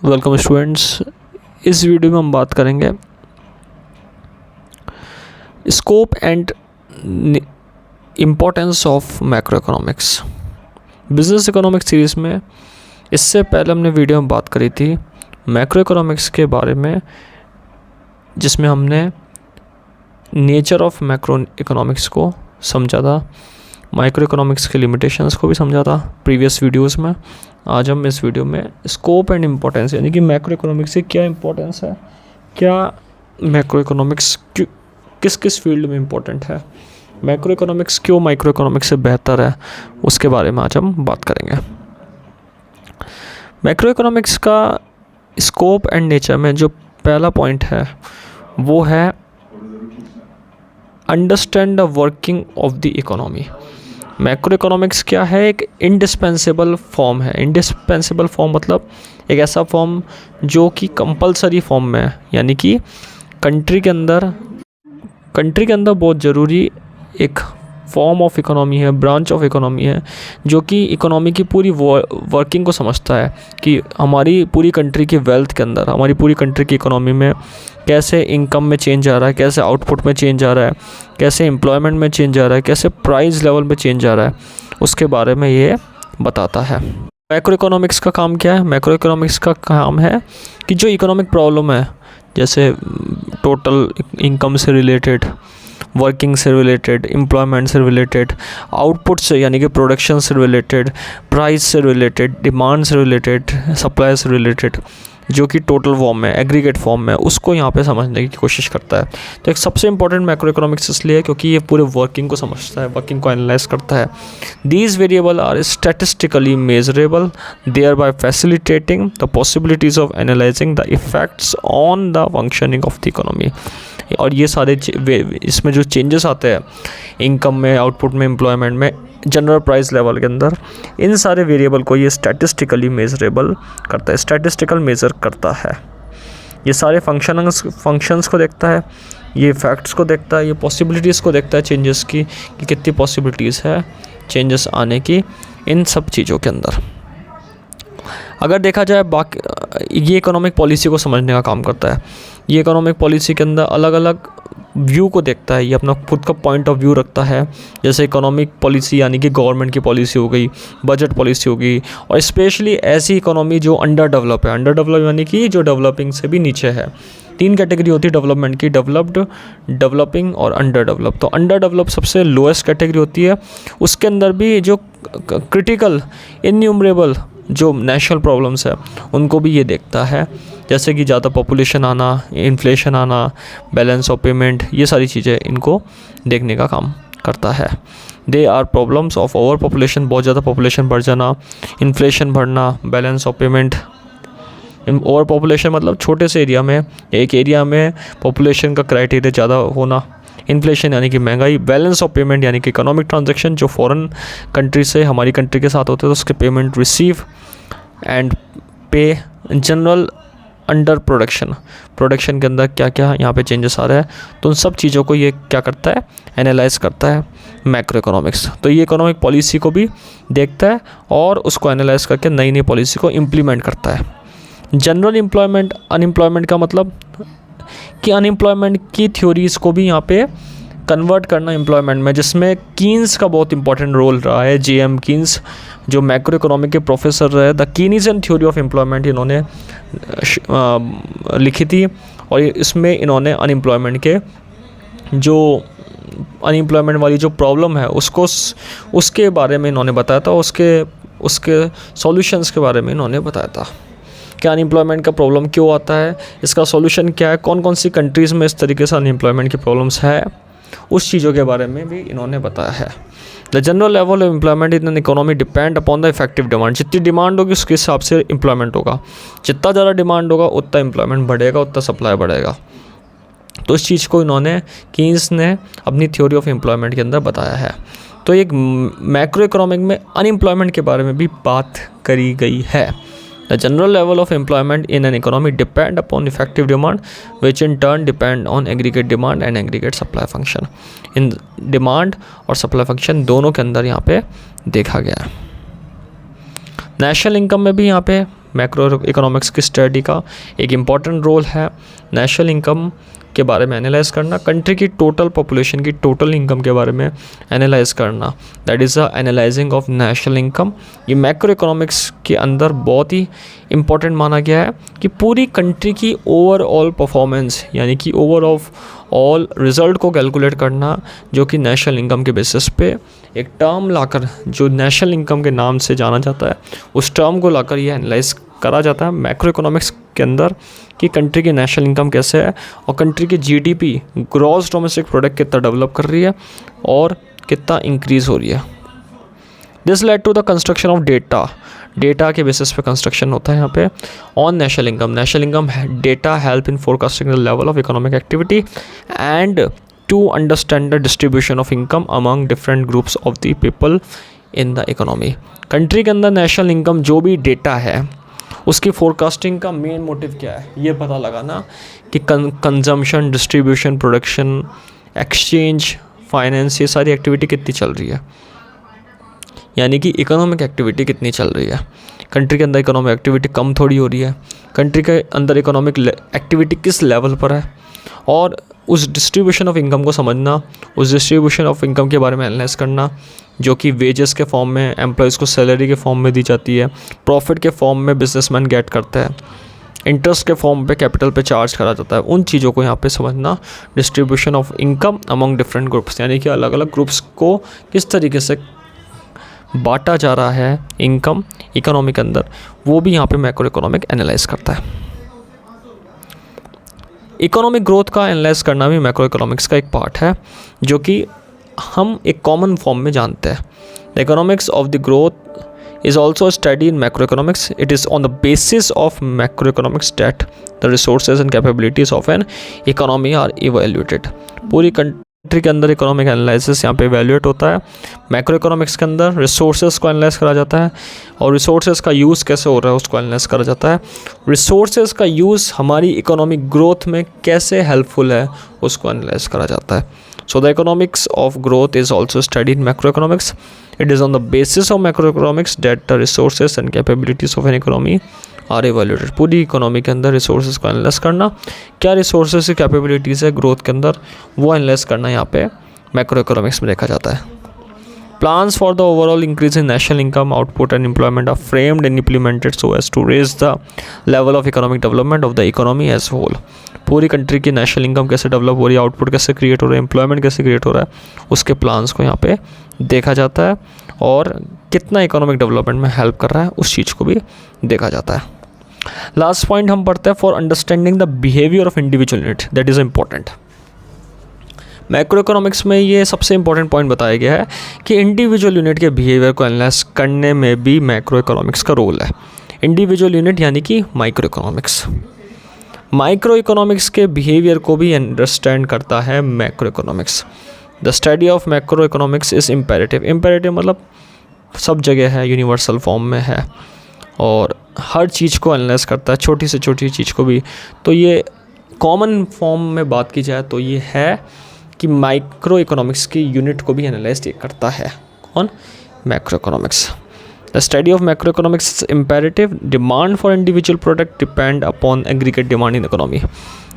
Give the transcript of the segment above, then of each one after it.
Welcome students. इस video में हम बात करेंगे scope and importance of macro economics. Business economics series में इससे पहले हमने वीडियो में बात करी थी मैक्रो इकोनॉमिक्स के बारे में, जिसमें हमने नेचर ऑफ मैक्रो इकोनॉमिक्स को समझा था, माइक्रो इकोनॉमिक्स के लिमिटेशंस को भी समझा था प्रीवियस वीडियोस में। आज हम इस वीडियो में स्कोप एंड इम्पोर्टेंस यानी कि मैक्रो इकोनॉमिक्स से क्या इम्पोर्टेंस है, क्या मैक्रो इकोनॉमिक्स किस किस फील्ड में इम्पोर्टेंट है, मैक्रो इकोनॉमिक्स क्यों माइक्रो इकोनॉमिक्स से बेहतर है, उसके बारे में आज हम बात करेंगे। मैक्रो इकोनॉमिक्स का स्कोप एंड नेचर में जो पहला पॉइंट है वो है understand the working of the economy. Macro economics क्या है? एक इंडिस्पेंसेबल फॉर्म है। इंडिस्पेंसेबल फॉर्म मतलब एक ऐसा फॉर्म जो कि कंपलसरी फॉर्म में है, यानी कि कंट्री के अंदर बहुत ज़रूरी एक फॉर्म ऑफ इकोनॉमी है, ब्रांच ऑफ इकोनॉमी है, जो कि इकोनॉमी की पूरी वर्किंग को समझता है कि हमारी पूरी कंट्री की वेल्थ के अंदर, हमारी पूरी कंट्री की इकोनॉमी में कैसे इनकम में चेंज आ रहा है, कैसे आउटपुट में चेंज आ रहा है, कैसे एम्प्लॉयमेंट में चेंज आ रहा है, कैसे प्राइस लेवल में चेंज आ रहा है, उसके बारे में ये बताता है। मैक्रो इकोनॉमिक्स का काम क्या है? मैक्रो इकोनॉमिक्स का काम है कि जो इकोनॉमिक प्रॉब्लम है, जैसे टोटल इनकम से रिलेटेड, वर्किंग से रिलेटेड, एम्प्लॉयमेंट से रिलेटेड, आउटपुट से यानी कि प्रोडक्शन से रिलेटेड, प्राइस से रिलेटेड, डिमांड से रिलेटेड, सप्लाई से रिलेटेड, जो कि टोटल फॉर्म में, एग्रीगेट फॉर्म में, उसको यहाँ पे समझने की कोशिश करता है। तो एक सबसे इंपॉर्टेंट मैक्रो इकोनॉमिक्स इसलिए है क्योंकि ये पूरे वर्किंग को समझता है, वर्किंग को एनालाइज करता है। These variable are statistically measurable, thereby facilitating the possibilities of analysing the effects on the functioning of the economy. और ये सारे इसमें जो चेंजेस आते हैं इनकम में, आउटपुट में, एम्प्लॉयमेंट में, जनरल प्राइस लेवल के अंदर, इन सारे वेरिएबल को ये स्टैटिस्टिकली मेजरेबल करता है, स्टैटिस्टिकल मेज़र करता है। ये सारे फंक्शंस को देखता है, ये फैक्ट्स को देखता है, ये पॉसिबिलिटीज़ को देखता है चेंजेस की, कि कितनी पॉसिबिलिटीज़ है चेंजेस आने की इन सब चीज़ों के अंदर। अगर देखा जाए बाकी, ये इकोनॉमिक पॉलिसी को समझने का काम करता है। ये इकोनॉमिक पॉलिसी के अंदर अलग अलग व्यू को देखता है, ये अपना खुद का पॉइंट ऑफ व्यू रखता है। जैसे इकोनॉमिक पॉलिसी यानी कि गवर्नमेंट की पॉलिसी हो गई, बजट पॉलिसी हो गई, और स्पेशली ऐसी इकोनॉमी जो अंडर डेवलप है। अंडर डेवलप यानी कि जो डेवलपिंग से भी नीचे है। तीन कैटेगरी होती है डेवलपमेंट की, डेवलप्ड, डेवलपिंग और अंडर डेवलप। तो अंडर डेवलप सबसे लोएस्ट कैटेगरी होती है। उसके अंदर भी जो क्रिटिकल, इन्यूमरेबल जो नेशनल प्रॉब्लम्स है उनको भी ये देखता है, जैसे कि ज़्यादा पॉपुलेशन आना, इन्फ्लेशन आना, बैलेंस ऑफ पेमेंट, ये सारी चीज़ें इनको देखने का काम करता है। They are problems of overpopulation, बहुत ज़्यादा पॉपुलेशन बढ़ जाना, इन्फ्लेशन बढ़ना, balance of payment. Overpopulation मतलब छोटे से एरिया में, एक एरिया में पॉपुलेशन का क्राइटेरिया ज़्यादा होना। इन्फ्लेशन यानी कि महंगाई। बैलेंस ऑफ पेमेंट यानी कि इकोनॉमिक ट्रांजैक्शन जो फॉरेन कंट्री से हमारी कंट्री के साथ होते हैं तो उसके पेमेंट रिसीव एंड पे। जनरल अंडर प्रोडक्शन के अंदर क्या क्या यहाँ पे चेंजेस आ रहा है, तो उन सब चीज़ों को ये क्या करता है, एनालाइज करता है मैक्रो इकोनॉमिक्स। तो ये इकोनॉमिक पॉलिसी को भी देखता है और उसको एनालाइज करके नई नई पॉलिसी को इम्प्लीमेंट करता है। जनरल एम्प्लॉयमेंट, अनएम्प्लॉयमेंट का मतलब कि अनएम्प्लॉयमेंट की थ्योरीज़ को भी यहाँ पे कन्वर्ट करना एम्प्लॉयमेंट में, जिसमें कीन्स का बहुत इंपॉर्टेंट रोल रहा है। जे.एम. कीन्स जो मैक्रो इकोनॉमिक के प्रोफेसर रहे, the Keynesian theory of employment इन्होंने लिखी थी, और इसमें इन्होंने अनएम्प्लॉयमेंट के जो अनएम्प्लॉयमेंट वाली जो प्रॉब्लम है उसके बारे में इन्होंने बताया था, उसके सॉल्यूशंस के बारे में इन्होंने बताया था। क्या अनएम्प्लॉयमेंट का प्रॉब्लम क्यों आता है, इसका सॉल्यूशन क्या है, कौन कौन सी कंट्रीज़ में इस तरीके से अनएम्प्लॉयमेंट की प्रॉब्लम्स है, उस चीज़ों के बारे में भी इन्होंने बताया है। The general level of employment in an economy depend upon the effective demand. जितनी डिमांड होगी उसके हिसाब से एम्प्लॉयमेंट होगा। जितना ज़्यादा डिमांड होगा उतना एम्प्लॉयमेंट बढ़ेगा, उतना सप्लाई बढ़ेगा। तो इस चीज़ को इन्होंने, कीन्स ने अपनी थ्योरी ऑफ एम्प्लॉयमेंट के अंदर बताया है। तो एक मैक्रो इकोनॉमिक में अनएम्प्लॉयमेंट के बारे में भी बात करी गई है। The general level of employment in an economy depend upon effective demand, which in turn depend on aggregate demand and aggregate supply function. In demand और supply function दोनों के अंदर यहाँ पे देखा गया है। नेशनल इनकम में भी यहाँ पे मैक्रो इकोनॉमिक्स की स्टडी का एक इम्पॉर्टेंट रोल है नेशनल इनकम के बारे में एनालाइज करना, कंट्री की टोटल पॉपुलेशन की टोटल इनकम के बारे में एनालाइज करना, that is the analysing of national income. ये मैक्रो इकोनॉमिक्स के अंदर बहुत ही इम्पॉर्टेंट माना गया है कि पूरी कंट्री की ओवरऑल परफॉर्मेंस यानी कि ओवरऑल रिजल्ट को कैलकुलेट करना, जो कि नेशनल इनकम के बेसिस पे एक टर्म लाकर जो नेशनल इनकम के नाम से जाना जाता है उस टर्म को लाकर ये एनालाइज करा जाता है मैक्रो इकोनॉमिक्स के अंदर कि कंट्री की नेशनल इनकम कैसे है और कंट्री की जीडीपी ग्रॉस डोमेस्टिक प्रोडक्ट कितना डेवलप कर रही है और कितना इंक्रीज़ हो रही है। This led to the construction of data के बेसिस पे कंस्ट्रक्शन होता है यहाँ पे on national income data help in forecasting the level of economic activity and to understand the distribution of income among different groups of the people in the economy. Country के अंदर national income जो भी data है उसकी forecasting का main motive क्या है, ये पता लगाना कि consumption, distribution, production, exchange, finance, ये सारी एक्टिविटी कितनी चल रही है, यानी कि इकोनॉमिक एक्टिविटी कितनी चल रही है। कंट्री के अंदर इकोनॉमिक एक्टिविटी कम थोड़ी हो रही है, कंट्री के अंदर इकोनॉमिक एक्टिविटी किस लेवल पर है, और उस डिस्ट्रीब्यूशन ऑफ इनकम को समझना, उस डिस्ट्रीब्यूशन ऑफ इनकम के बारे में एनालाइज करना, जो कि वेजेस के फॉर्म में एम्प्लॉयज़ को सैलरी के फॉर्म में दी जाती है, प्रॉफिट के फॉर्म में बिजनेसमैन गेट करता है, इंटरेस्ट के फॉर्म पे कैपिटल पे चार्ज करा जाता है। उन चीज़ों को यहाँ पे समझना, distribution of income among different groups, यानी कि अलग अलग ग्रुप्स को किस तरीके से बांटा जा रहा है इनकम इकोनॉमी के अंदर, वो भी यहाँ पे मैक्रो इकोनॉमिक एनालाइज करता है। इकोनॉमिक ग्रोथ का एनालाइज करना भी मैक्रो इकोनॉमिक्स का एक पार्ट है, जो कि हम एक कॉमन फॉर्म में जानते हैं। The economics of the growth is also study in macroeconomics. It is on the basis of macroeconomics that the resources and capabilities of an economy are evaluated. पूरी country के अंदर economic analysis यहाँ पे evaluate होता है। Macro economics के अंदर resources को एनालाइज करा जाता है और रिसोर्सेज का यूज़ कैसे हो रहा है उसको एनालाइज करा जाता है। रिसोर्सेज का यूज़ हमारी इकोनॉमिक ग्रोथ में कैसे हेल्पफुल है उसको एनालाइज करा जाता है। So the economics of growth is also studied in macroeconomics. It is on the basis of macroeconomics that the resources and capabilities of an economy are evaluated. पूरी economy के अंदर रिसोर्सेज को analyse करना, क्या resources की capabilities है growth के अंदर, वो एनालाइज करना यहाँ पे मैक्रो इकोनॉमिक्स में देखा जाता है। Plans for the overall increase in national income, output and employment are framed and implemented so as to raise the level of economic development of the economy as a whole. पूरी country की national income कैसे develop हो रही है, output कैसे create हो रहा है, एम्प्लॉयमेंट कैसे क्रिएट हो रहा है, उसके प्लान्स को यहाँ पे देखा जाता है और कितना इकोनॉमिक डेवलपमेंट में हेल्प कर रहा है उस चीज़ को भी देखा जाता है। लास्ट पॉइंट हम पढ़ते हैं, for understanding the behaviour of individual unit, that is important. Macro economics में ये सबसे इंपॉर्टेंट पॉइंट बताया गया है कि इंडिविजुअल यूनिट के बिहेवियर को एनालाइज करने में भी मैक्रो इकोनॉमिक्स का रोल है। इंडिविजुअल यूनिट यानी कि माइक्रो इकोनॉमिक्स, माइक्रो इकोनॉमिक्स के बिहेवियर को भी अंडरस्टैंड करता है macro economics. The study of macro economics is imperative. Imperative मतलब सब जगह है, यूनिवर्सल फॉर्म में है और हर चीज़ को एनालाइज करता है, छोटी से छोटी चीज़ को भी। तो ये कॉमन फॉर्म में बात की जाए तो ये है कि माइक्रो इकोनॉमिक्स की यूनिट को भी एनालाइज करता है कौन, macro economics. The study of macro economics is imperative. Demand for individual product depend upon aggregate demand in economy.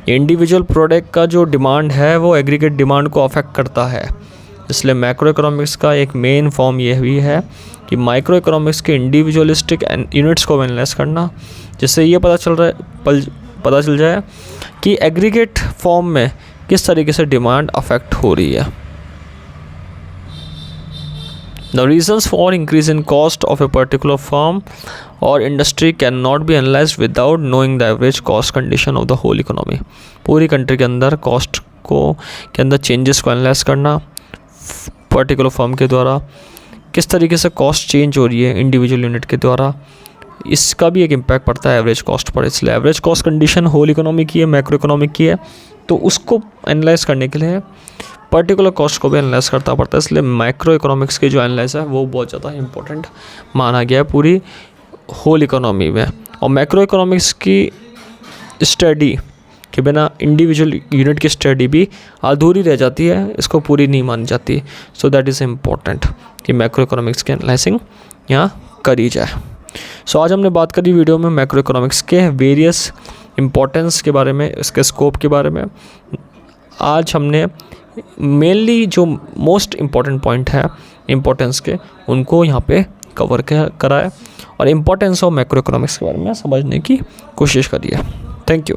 Individual product का जो डिमांड है वो एग्रीगेट डिमांड को अफेक्ट करता है, इसलिए मैक्रो इकोनॉमिक्स का एक मेन फॉर्म ये भी है कि माइक्रो इकोनॉमिक्स के इंडिविजुअलिस्टिक यूनिट्स को एनालाइज करना, जिससे ये पता चल जाए कि एग्रीगेट फॉर्म में किस तरीके से डिमांड अफेक्ट हो रही है। The reasons for increase in cost of a particular firm or industry cannot be analyzed without knowing the average cost condition of the whole economy. पूरी कंट्री के अंदर कॉस्ट के अंदर चेंजेस को एनालाइज करना, पर्टिकुलर फर्म के द्वारा किस तरीके से कॉस्ट चेंज हो रही है इंडिविजुअल यूनिट के द्वारा, इसका भी एक इम्पैक्ट पड़ता है एवरेज कॉस्ट पर। इसलिए average cost condition whole economy की है, मैक्रो इकोनॉमिक की है, तो उसको एनालाइज करने के लिए पर्टिकुलर कॉस्ट को भी एनालाइज करता पड़ता है। इसलिए माइक्रो इकोनॉमिक्स की जो एनालाइज है वो बहुत ज़्यादा इंपॉर्टेंट माना गया है पूरी होल इकोनॉमी में। और मैक्रो इकोनॉमिक्स की स्टडी के बिना इंडिविजुअल यूनिट की स्टडी भी अधूरी रह जाती है, इसको पूरी नहीं मानी जाती। सो दैट इज़ इम्पॉर्टेंट कि मैक्रो इकोनॉमिक्स की एनालाइजिंग यहाँ करी जाए। सो आज हमने बात करी वीडियो में मैक्रो इकोनॉमिक्स के वेरियस इम्पोर्टेंस के बारे में, इसके स्कोप के बारे में। आज हमने मेनली जो मोस्ट इम्पॉर्टेंट पॉइंट है इम्पोर्टेंस के, उनको यहाँ पे कवर करा है और इम्पोर्टेंस ऑफ मैक्रो इकोनॉमिक्स के बारे में समझने की कोशिश करी है। Thank you.